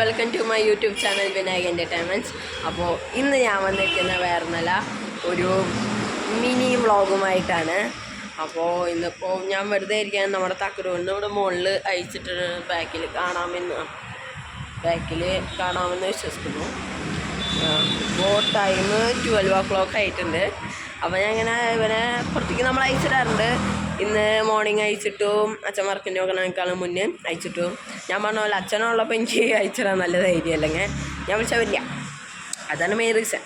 Welcome to my YouTube channel Vinayak entertainments. അപ്പോൾ ഇന്ന് ഞാൻ വന്നിരിക്കുന്ന വേറൊന്നല്ല, ഒരു മിനി വ്ളോഗുമായിട്ടാണ്. അപ്പോൾ ഇന്നിപ്പോൾ ഞാൻ വെറുതെ ഇരിക്കാൻ നമ്മുടെ തക്കരൂരിൻ്റെ ഇവിടെ മുകളിൽ അയച്ചിട്ട് ബാക്കിൽ കാണാമെന്ന് വിശ്വസിക്കുന്നു. ഇപ്പോൾ ടൈം 12 o'clock ആയിട്ടുണ്ട്. അപ്പോൾ ഞാൻ ഇങ്ങനെ ഇവനെ പുറത്തേക്ക് നമ്മൾ അയച്ചിടാറുണ്ട്. ഇന്ന് മോർണിംഗ് അയച്ചിട്ടും അച്ഛൻ വർക്കിൻ്റെ നോക്കണേക്കാളും മുന്നേ അയച്ചിട്ടും ഞാൻ പറഞ്ഞ പോലെ അച്ഛനുള്ളപ്പോൾ എനിക്ക് അയച്ചിടാൻ നല്ല ധൈര്യം അല്ലെങ്കിൽ ഞാൻ വിളിച്ചാൽ വരില്ല. അതാണ് മെയിൻ റീസൺ.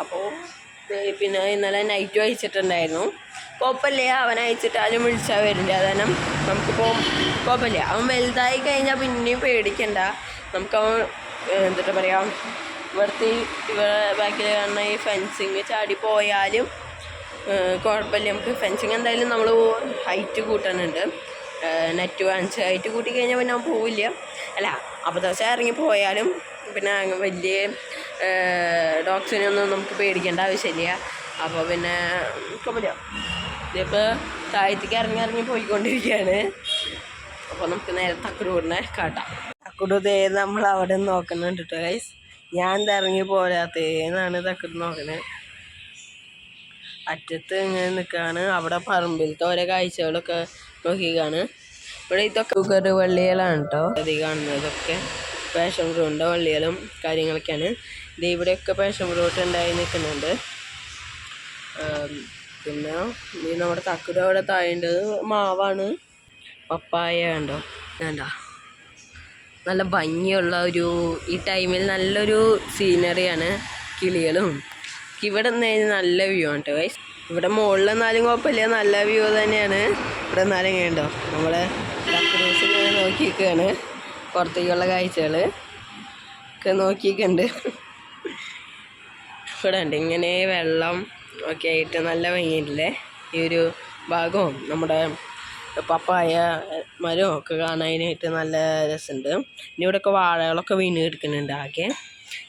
അപ്പോൾ പിന്നെ ഇന്നലെ നൈറ്റും അയച്ചിട്ടുണ്ടായിരുന്നു. കുഴപ്പമില്ല, അവൻ അയച്ചിട്ടാലും വിളിച്ചാൽ വരില്ല. അതാണ് നമുക്കിപ്പോൾ കുഴപ്പമില്ല. അവൻ വലുതായി കഴിഞ്ഞാൽ പിന്നെയും പേടിക്കണ്ട. നമുക്കവൻ എന്നിട്ട് പറയാം ഇവിടുത്തെ ബാക്കിൽ കാണുന്ന ഈ ഫെൻസിങ് ചാടി പോയാലും കുഴപ്പമില്ല. നമുക്ക് ഫെൻസിങ് എന്തായാലും നമ്മൾ ഹൈറ്റ് കൂട്ടാനുണ്ട്. നെറ്റ് വാങ്ങിച്ച് ഹൈറ്റ് കൂട്ടി കഴിഞ്ഞാൽ പിന്നെ പോവില്ല. അല്ല, അപ്പോൾ ദിവസം ഇറങ്ങി പോയാലും പിന്നെ വലിയ ഡോഗ്സിനൊന്നും നമുക്ക് പേടിക്കേണ്ട ആവശ്യമില്ല. അപ്പോൾ പിന്നെ കുഴപ്പമില്ല. ഇതിപ്പോൾ താഴത്തേക്ക് ഇറങ്ങി പോയിക്കൊണ്ടിരിക്കുകയാണ്. അപ്പോൾ നമുക്ക് നേരെ തക്കുടൂരിനെ കാട്ടാം. തക്കുടൂർ നമ്മൾ അവിടെ നോക്കുന്നുണ്ട് കേട്ടോ ഗൈസ്. ഞാൻ എന്താ ഇറങ്ങി പോരാത്തേന്നാണ് തക്കുടൂർ നോക്കുന്നത്. അറ്റത്ത് ഇങ്ങനെ നിൽക്കുകയാണ്. അവിടെ പറമ്പിലത്തെ ഓരോ കാഴ്ചകളൊക്കെ നോക്കിക്കാണ്. ഇവിടെ ഇതൊക്കെ ഷുഗർ വള്ളികളാണ് കേട്ടോ. അത് കാണുന്നതൊക്കെ പാഷൻ ഫ്രൂട്ടിൻ്റെ വള്ളികളും കാര്യങ്ങളൊക്കെയാണ്. ഇത് ഇവിടെയൊക്കെ പാഷൻ ഫ്രൂട്ട് ഉണ്ടായി നിൽക്കുന്നുണ്ട്. പിന്നെ ഈ നമ്മുടെ തക്കുട അവിടെ താഴേണ്ടത് മാവാണ്. പപ്പായ കണ്ടോ, വേണ്ട നല്ല ഭംഗിയുള്ള ഈ ടൈമിൽ നല്ലൊരു സീനറിയാണ്. കിളികളും ഇവിടെ നിന്ന് നല്ല വ്യൂ ആണ് കേട്ടോ ഗൈസ്. ഇവിടെ മുകളിൽ നിന്നാലും കുഴപ്പമില്ല, നല്ല വ്യൂ തന്നെയാണ്. ഇവിടെ നിന്നാലും ഇങ്ങനെയുണ്ടോ നമ്മളെ ക്രൂസിൽ നോക്കിയിരിക്കുകയാണ്. പുറത്തേക്കുള്ള കാഴ്ചകൾ ഒക്കെ നോക്കിയിട്ടുണ്ട്. ഇവിടെ ഉണ്ട് ഇങ്ങനെ വെള്ളം ഒക്കെ ആയിട്ട് നല്ല ഭംഗിയില്ലേ ഈ ഒരു ഭാഗവും. നമ്മുടെ പപ്പായ മരവും ഒക്കെ കാണാനായിട്ട് നല്ല രസമുണ്ട്. ഇനി ഇവിടെയൊക്കെ വാഴകളൊക്കെ വീണ് കിടക്കുന്നുണ്ട് ആകെ.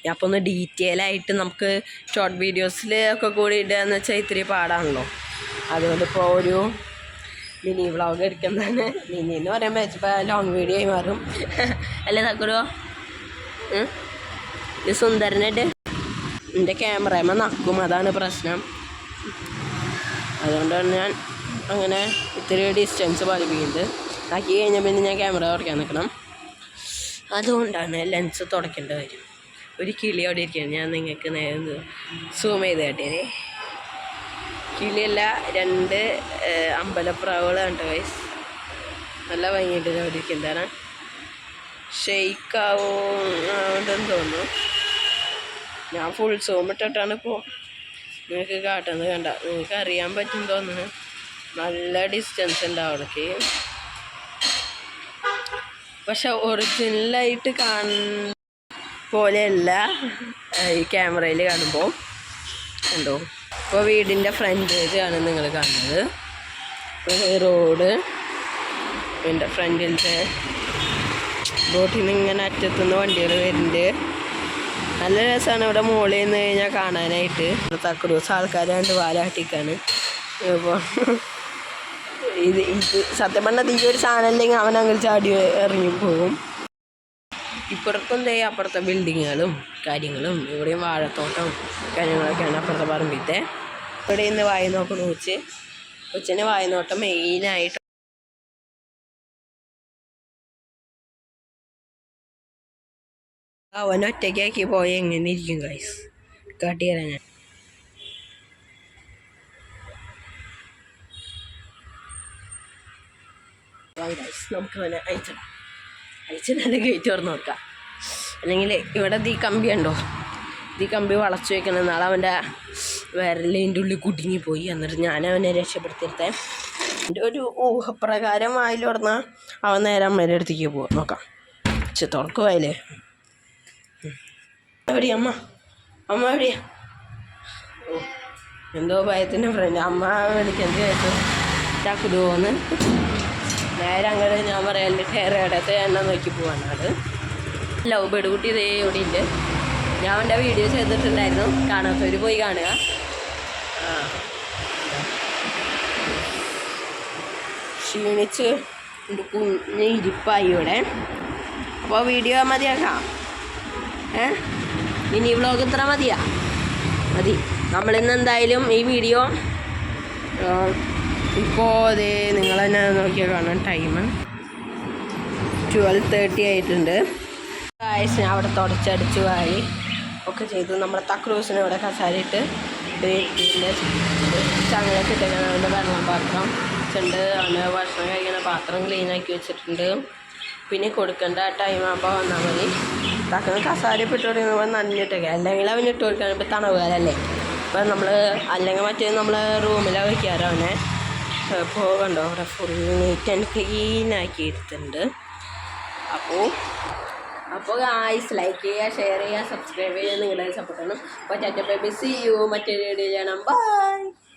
ഞാൻ അപ്പോൾ ഒന്ന് ഡീറ്റെയിൽ ആയിട്ട് നമുക്ക് ഷോർട്ട് വീഡിയോസിൽ ഒക്കെ കൂടി ഇടുകയെന്ന് വെച്ചാൽ ഇത്തിരി പാടാണല്ലോ. അതുകൊണ്ട് ഇപ്പോൾ ഒരു മിനി വ്ളോഗ് എടുക്കുന്നതാണ്. മിനി എന്ന് പറയുമ്പോൾ ഇപ്പോൾ ലോങ് വീഡിയോ ആയി മാറും അല്ലേ തക്കുടോ? ഇത് സുന്ദരനായിട്ട് എൻ്റെ ക്യാമറയമ്മ നക്കും, അതാണ് പ്രശ്നം. അതുകൊണ്ടാണ് ഞാൻ അങ്ങനെ ഇത്തിരി ഡിസ്റ്റൻസ് പാലിപ്പിക്കുന്നത്. ആക്കി കഴിഞ്ഞാൽ പിന്നെ ഞാൻ ക്യാമറ തുടയ്ക്കാൻ നിൽക്കണം. അതുകൊണ്ടാണ് ലെൻസ് തുടയ്ക്കേണ്ട കാര്യം. ഒരു കിളി അവിടെ ഇരിക്കുകയാണ്. ഞാൻ നിങ്ങൾക്ക് നേരെ സൂം ചെയ്ത് കാട്ടിയേ. കിളിയല്ല, 2 അമ്പലപ്രാവുകളാണ് കേട്ടോ ഗൈസ്. നല്ല ഭംഗിയായിട്ട് അവിടെ ഇരിക്കുന്നതാണ്. ഷെയ്ക്കാവുണ്ടെന്ന് തോന്നുന്നു. ഞാൻ ഫുൾ സൂം ഇട്ടിട്ടാണ് ഇപ്പോൾ നിങ്ങൾക്ക് കാട്ടുന്നത്. കണ്ട നിങ്ങൾക്ക് അറിയാൻ പറ്റും തോന്നുന്നു. നല്ല ഡിസ്റ്റൻസ് ഉണ്ട് അവിടേക്ക്. പക്ഷെ ഒറിജിനലായിട്ട് പോലെയല്ല ഈ ക്യാമറയിൽ കാണുമ്പോൾ. ഉണ്ടോ ഇപ്പോൾ വീടിൻ്റെ ഫ്രണ്ടേജ് ആണ് നിങ്ങൾ കാണുന്നത്. റോഡ് എൻ്റെ ഫ്രണ്ടിലത്തെ റോഡിൽ നിന്ന് ഇങ്ങനെ അറ്റത്തുനിന്ന് വണ്ടികൾ വരുന്നുണ്ട്. നല്ല രസമാണ് ഇവിടെ മുകളിൽ നിന്ന് കഴിഞ്ഞാൽ കാണാനായിട്ട്. തക്കുടൂസ് ആൾക്കാർ കണ്ട് വാലാട്ടിക്കാണ്. ഇപ്പോൾ ഇത് സത്യം പറഞ്ഞാൽ ഈ ഒരു സാധനം ഇല്ലെങ്കിൽ അവൻ അങ്ങനെ ചാടി ഇറങ്ങിപ്പോകും. ഇപ്പുറത്തും അപ്പുറത്തെ ബിൽഡിങ്ങുകളും കാര്യങ്ങളും ഇവിടെയും വാഴത്തോട്ടവും കാര്യങ്ങളൊക്കെയാണ് അപ്പുറത്തെ പറമ്പിത്തെ. ഇവിടെ ഇന്ന് വായനോക്കം കൊച്ചിന് വായനോട്ടം മെയിനായിട്ട്. അവൻ ഒറ്റയ്ക്കാക്കി പോയ എങ്ങനെ ഇരിക്കും ഗൈസ്, കാട്ടിത്തരാൻ ഞാൻ. നമുക്ക് അവനെ അയച്ച് നല്ല ഗേറ്റ് തുറന്ന് നോക്കാം. അല്ലെങ്കിൽ ഇവിടെ ഈ കമ്പി ഉണ്ടോ, ഈ കമ്പി വളച്ചു വയ്ക്കണം. നാളെ അവൻ്റെ വിരലിൻ്റെ ഉള്ളിൽ കുടുങ്ങിപ്പോയി. എന്നിട്ട് ഞാൻ അവനെ രക്ഷപ്പെടുത്തിയിരുത്തേ. എൻ്റെ ഒരു ഊഹപ്രകാരം വായിൽ തുറന്നാൽ അവൻ നേരെ അമ്മേൻ്റെ അടുത്തേക്ക് പോവാം. നോക്കാം. തുറക്കുവായില്ലേ. എവിടെയാ അമ്മ എവിടെയാ? ഓ, എന്തോ ഭയത്തിൻ്റെ ഫ്രണ്ട് അമ്മ വിളിക്കുന്നത് കേട്ടു. ചാക്കുടുവോന്ന് നേരെ അങ്ങനെ ഞാൻ പറയാൻ്റെ ടയറടത്തെ എണ്ണ നോക്കി പോവാണ്. അത് ലവ് ബേഡ് കുട്ടി ഇതേ ഇവിടെ ഉണ്ട്. ഞാൻ അവൻ്റെ വീഡിയോ ചെയ്തിട്ടുണ്ടായിരുന്നു, കാണാത്തവർ പോയി കാണുക. ക്ഷീണിച്ച് കുഞ്ഞ് ഇരിപ്പായി ഇവിടെ. അപ്പോൾ വീഡിയോ മതിയാക്കാം. മിനി വ്ളോഗ് ഇത്ര മതിയാ? മതി. നമ്മളിന്ന് എന്തായാലും ഈ വീഡിയോ ഇപ്പോൾ അതേ നിങ്ങൾ തന്നെ നോക്കിയാൽ കാണാം. ടൈം 12:30 ആയിട്ടുണ്ട്. ഞാൻ അവിടെ തുടച്ചടിച്ചു വാരി ഒക്കെ ചെയ്തു. നമ്മുടെ തക്രൂസിനെ ഇവിടെ കസാരയിട്ട് ചങ്ങലൊക്കെ ഇട്ടേക്കാൻ അവൻ്റെ വെള്ളം പാത്രം വെച്ചിട്ടുണ്ട്. അവന് ഭക്ഷണം കഴിക്കുന്ന പാത്രം ക്ലീനാക്കി വെച്ചിട്ടുണ്ട്. പിന്നെ കൊടുക്കേണ്ട ടൈം ആകുമ്പോൾ വന്നാൽ മതി. തക്കന് കസാര ഇട്ട് കൊടുക്കുന്നത് നനഞ്ഞിട്ടൊക്കെ, അല്ലെങ്കിൽ അവന് ഇട്ട് കൊടുക്കാൻ ഇപ്പോൾ തണവുകാരല്ലേ. അപ്പം നമ്മൾ അല്ലെങ്കിൽ മറ്റേ നമ്മൾ റൂമിലാണ് വയ്ക്കാറ് അവനെ. ഇപ്പോൾ കണ്ടോ അവിടെ ഫുൾ നീറ്റ് ആൻഡ് ക്ലീനാക്കി എടുത്തിട്ടുണ്ട്. അപ്പോൾ ഗായ്സ് ലൈക്ക് ചെയ്യുക, ഷെയർ ചെയ്യുക, സബ്സ്ക്രൈബ് ചെയ്യുക, നിങ്ങളുടെ സപ്പോർട്ട് ചെയ്യണം. അപ്പോൾ tata bye bye, see you. മറ്റൊരു വീഡിയോ ചെയ്യണം. ബൈ.